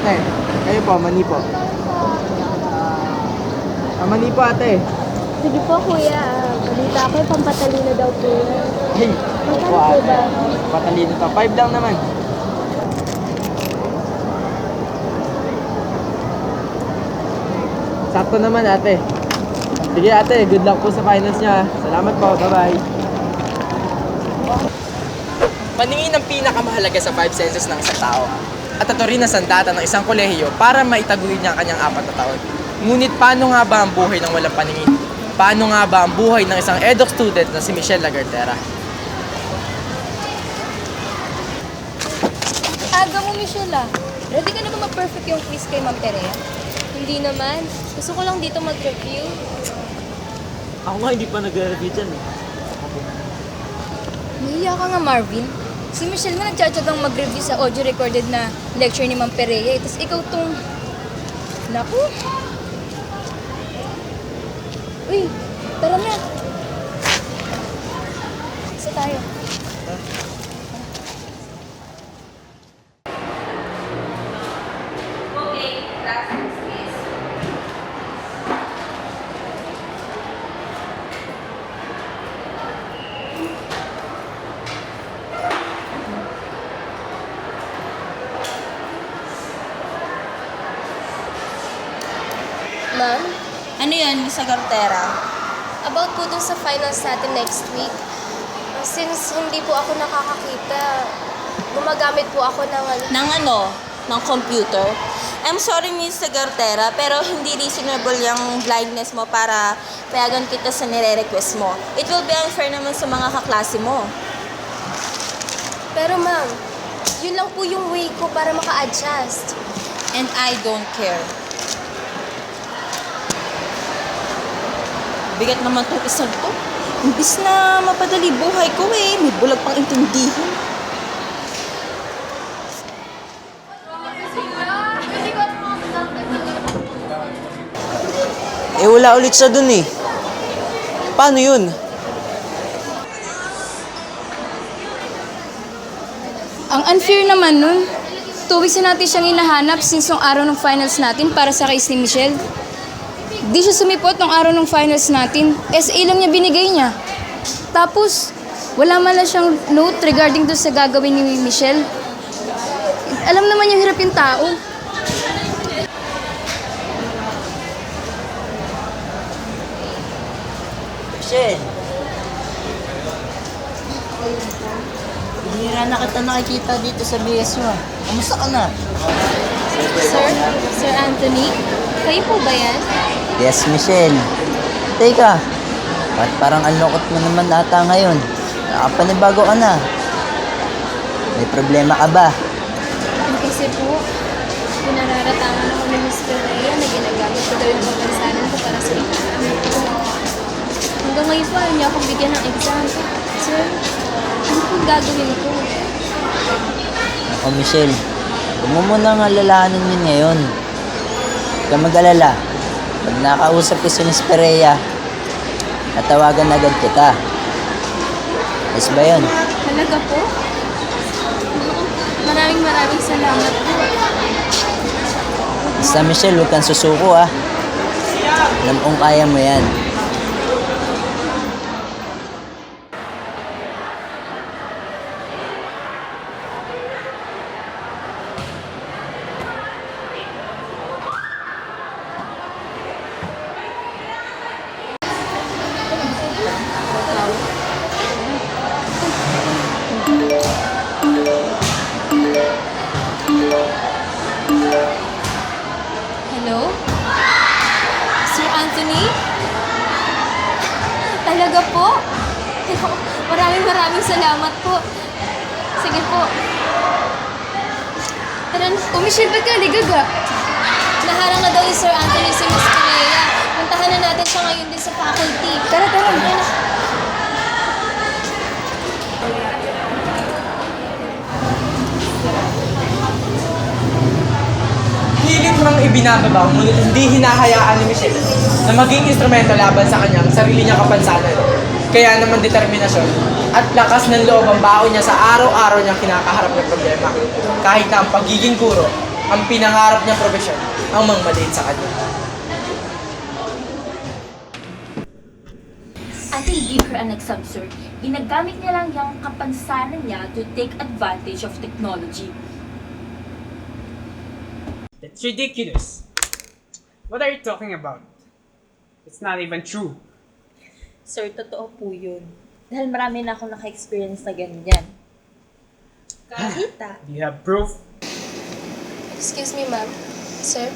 Ate, kayo po, mani po. Mani po ate. Sige po, kuya. Balita ko, pampatalino daw po yan. Hey, Magkano po po ate. ba? Patalino to. 5 lang naman. Sakto naman ate. Sige ate, good luck po sa finals niya. Salamat po, bye-bye. Paningin ang pinakamahalaga sa 5 senses ng isang tao. At ito rin ang sandata ng isang kolehiyo para maitaguhin niya ang kanyang 4 na taon. Ngunit paano nga ba ang buhay ng walang paningin? Paano nga ba ang buhay ng isang EDOC student na si Michelle Lagartera? Aga mo, Michelle ah. Ready ka na ba mag-perfect yung quiz kay Ma'am Perea? Hindi naman. Gusto ko lang dito mag-review. Ako nga hindi pa nag-review dyan eh. Nahiya ka nga, Marvin. Si Michelle nga nagtsatsagang mag-review sa audio recorded na lecture ni Ma'am Perea. Tapos ikaw tong... Naku! Uy, tara na. Isa tayo. Ma'am, Ano yun, Miss Lagartera? about po dun sa finals natin next week, since hindi po ako nakakakita, gumagamit po ako ng Ng ano? Ng computer? I'm sorry, Miss Lagartera, pero hindi reasonable yung blindness mo para payagan kita sa nire-request mo. It will be unfair naman sa mga kaklase mo. Pero ma'am, yun lang po yung way ko para maka-adjust. And I don't care. Bigat naman itong isang to. Imbis na mapadali buhay ko may bulag pang intindihin. Wala ulit siya dun eh. Paano yun? Ang unfair naman nun. 2 weeks na natin siyang hinahanap since yung araw ng finals natin para sa case ni Michelle. Di siya sumipot ng araw ng finals natin. SA lang niya binigay niya. Tapos, wala man lang siyang note regarding to sa gagawin ni Michelle. Alam naman yung hirap yung tao. Michelle. Bihira na kita nakikita dito sa BSU ah. Kamusta ka na? Sir Anthony, kayo po ba yan? Yes, Michelle. Teka, ba't parang alokot mo naman ata ngayon? Nakapanibago ka na. May problema ka ba? Kasi po, pinararatangan ako ni Miss Perea na ginagamit ko daw yung pagkansanan ko para sa exam. Hanggang ngayon po, ayaw niya akong bigyan ng exam. Sir, ano pong gagawin ko? Oh, Michelle, huwag mo munang alalahanin yun ngayon. Huwag kang mag-alala. Pag nakausap ko si Miss Perea, natawagan agad kita. Yes ba yun? Talaga po? Maraming salamat po. Basta Michelle, huwag kang susuko ah. Alam kong kaya mo yan. Hello? Sir Anthony? Talaga po? Maraming salamat po. Sige po. Tara na. Oh, Michelle, ba't ka ligaga? Naharang na daw ni Sir Anthony si Miss Perea. Puntahan na natin siya ngayon din sa faculty. Tara. Hilit mang ibinababaw, ngunit hindi hinahayaan ni Michelle na maging instrumento laban sa kanyang sarili niyang kapansanan. Kaya naman determinasyon at lakas ng loob ang baon niya sa araw-araw niyang kinakaharap ng problema. Kahit na ang pagiging guro, ang pinangarap niyang profesyon, ang mangmaliit sa kanya. I can give her an exam, sir. Ginagamit niya lang yung kapansanan niya to take advantage of technology. That's ridiculous. What are you talking about? It's not even true. Sir, totoo po yun. Dahil marami na akong naka-experience na ganyan. Kahita. Do you have proof? Excuse me, ma'am. Sir,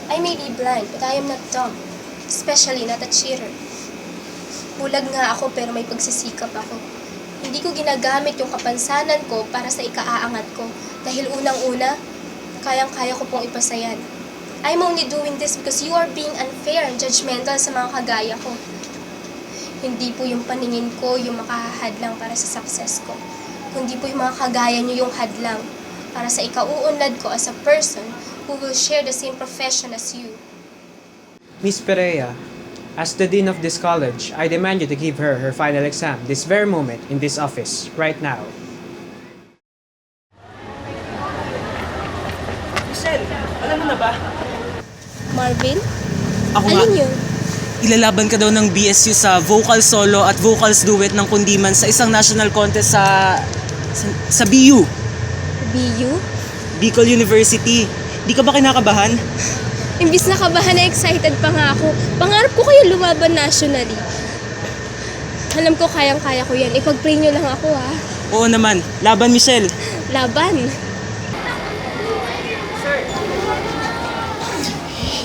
I may be blind, but I am not dumb. Especially not a cheater. Bulag nga ako pero may pagsisikap ako. Hindi ko ginagamit yung kapansanan ko para sa ikaaangat ko. Dahil unang-una, kayang-kaya ko pong ipasayan. I'm only doing this because you are being unfair and judgmental sa mga kagaya ko. Hindi po yung paningin ko yung makahadlang para sa success ko. Kundi po yung mga kagaya niyo yung hadlang para sa ikauunlad ko as a person who will share the same profession as you. Miss Perea, as the dean of this college, I demand you to give her her final exam this very moment in this office, right now. Michelle, alam mo na ba? Marvin? Ako nga, Alin yun? ilalaban ka daw ng BSU sa vocal solo at vocals duet ng Kundiman sa isang national contest sa BU, BU? Bicol University. Di ka ba kinakabahan? Imbis na kabahan na excited pa nga ako. Pangarap ko kayo lumaban nationally. Alam ko kayang-kaya ko yan. Ipag-pray nyo lang ako ha. Oo naman. Laban, Michelle. Laban.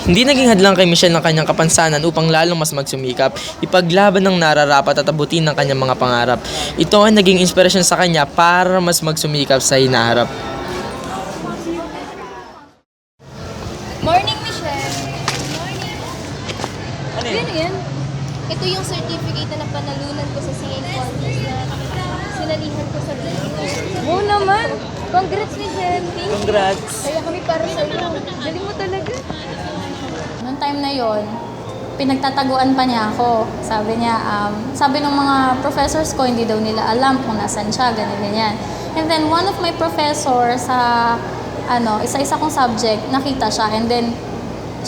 Hindi naging hadlang kay Michelle ng kanyang kapansanan upang lalong mas magsumikap, ipaglaban ng nararapat at abutin ng kanyang mga pangarap. Ito ay naging inspirasyon sa kanya para mas magsumikap sa hinaharap. Morning, Michelle. Morning. Ano yan? Ito yung certificate na napanalunan ko sa singing contest na sinalihan ko sa BU. Oo naman. Congrats, Michelle. Congrats. Kaya kami para sa'yo. Galing mo talaga. Noong time na yon, pinagtataguan pa niya ako. Sabi niya, sabi ng mga professors ko, hindi daw nila alam kung nasan siya, ganyan. And then one of my professors sa isa-isa kong subject, nakita siya. And then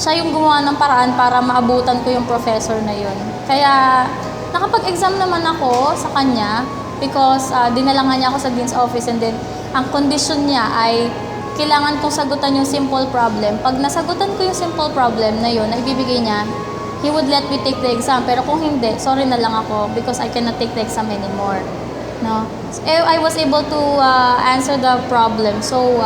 siya yung gumawa ng paraan para maabutan ko yung professor na yun. Kaya nakapag-exam naman ako sa kanya because dinalangan niya ako sa dean's office, and then ang condition niya ay kailangan kong sagutan yung simple problem. Pag nasagutan ko yung simple problem na yun, na ibibigay niya, he would let me take the exam. Pero kung hindi, sorry na lang ako because I cannot take the exam anymore. No? I was able to answer the problem. So,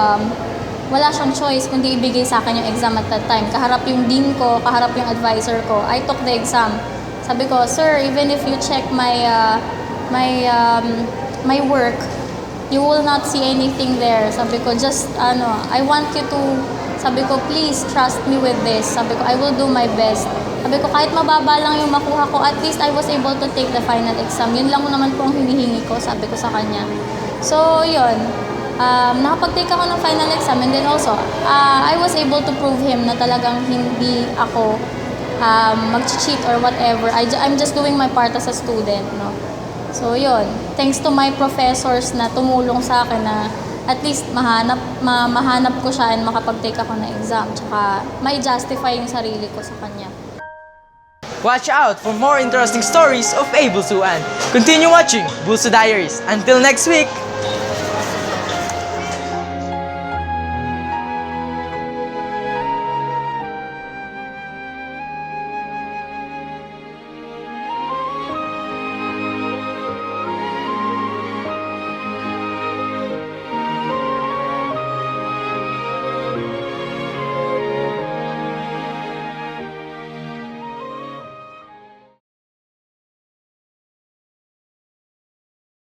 wala siyang choice kundi ibigay sa akin yung exam at that time. Kaharap yung dean ko, kaharap yung advisor ko. I took the exam. Sabi ko, sir, even if you check my work, you will not see anything there. Sabi ko, I want you to, sabi ko, please trust me with this. Sabi ko, I will do my best. Sabi ko, kahit mababa lang yung makuha ko, at least I was able to take the final exam. Yun lang naman po ang hinihingi ko, sabi ko sa kanya. So, yun. Nakapag-take ako ng final exam, and then also, I was able to prove him na talagang hindi ako mag-cheat or whatever. I'm just doing my part as a student, no? So, yun. Thanks to my professors na tumulong sa akin na at least mahanap ko siya and makapag-take ako ng exam. Tsaka, may justify yung sarili ko sa kanya. Watch out for more interesting stories of A. Bulsuan. Continue watching Bulsu Diaries. Until next week!